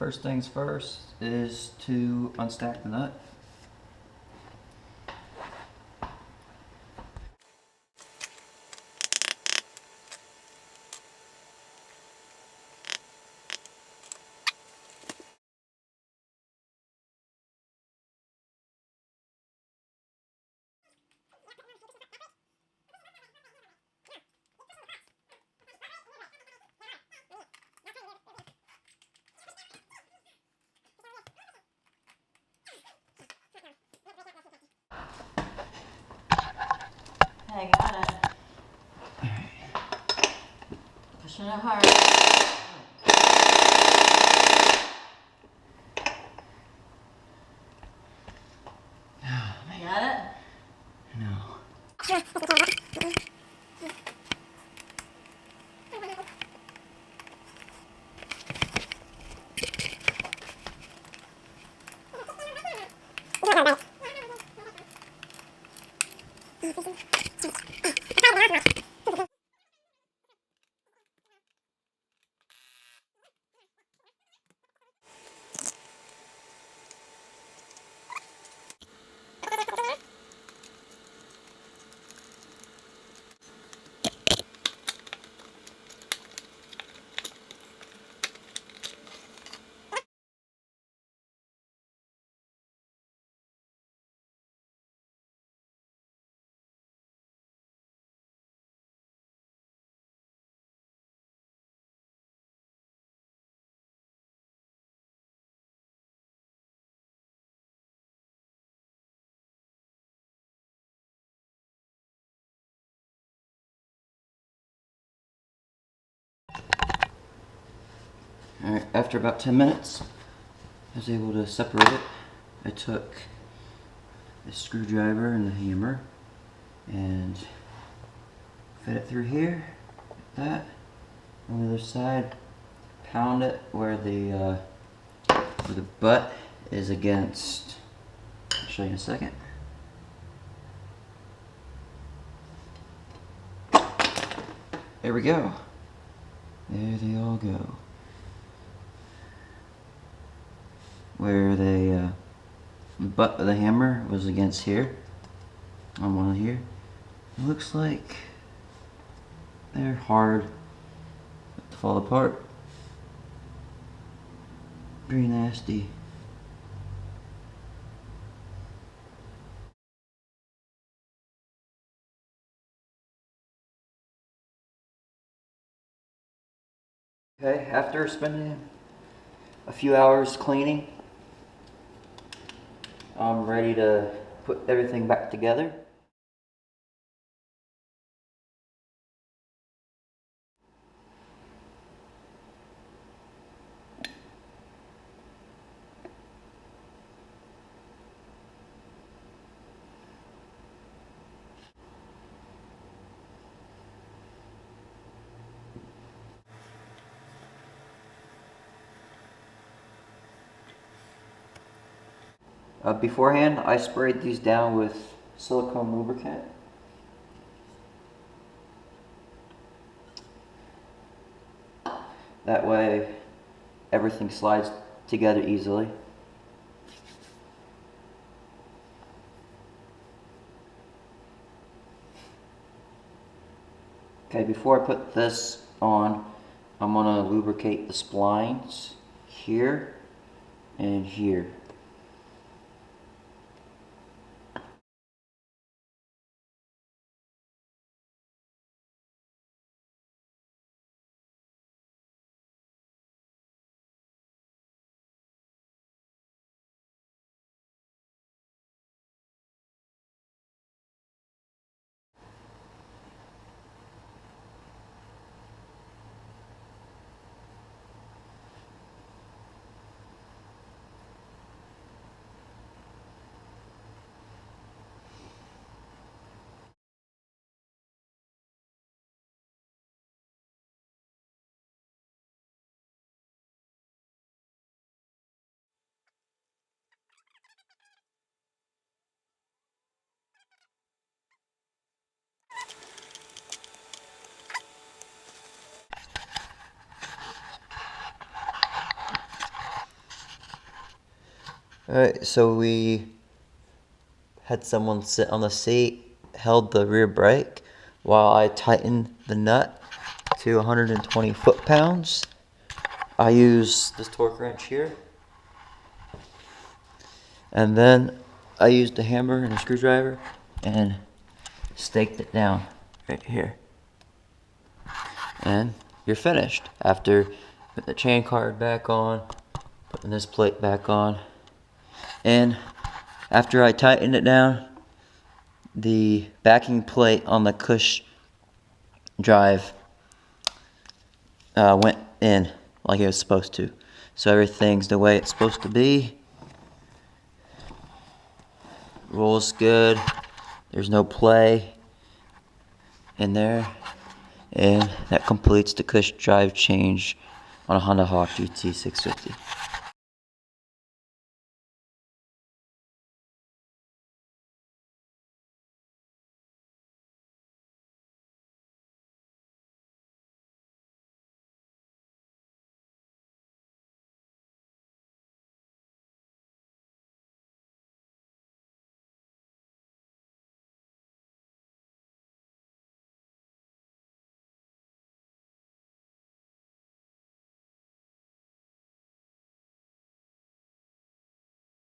First things first is to unstack the nut. I got it. Pushing it hard. Got it? No. Alright, after about 10 minutes, I was able to separate it. I took the screwdriver and the hammer and fit it through here, like that. On the other side, pound it where the butt is against. I'll show you in a second. There we go. There they all go. Where the butt of the hammer was against here, on one here. It looks like they're hard to fall apart. Pretty nasty. Okay, after spending a few hours cleaning, I'm ready to put everything back together. Beforehand, I sprayed these down with silicone lubricant. That way, everything slides together easily. Okay, before I put this on, I'm going to lubricate the splines here and here. Alright, so we had someone sit on the seat, held the rear brake while I tightened the nut to 120 foot-pounds. I use this torque wrench here. And then I used a hammer and a screwdriver and staked it down right here. And you're finished after putting the chain card back on, putting this plate back on. And after I tightened it down, the backing plate on the Cush Drive went in like it was supposed to. So everything's the way it's supposed to be. Rolls good. There's no play in there. And that completes the Cush Drive change on a Honda Hawk GT 650.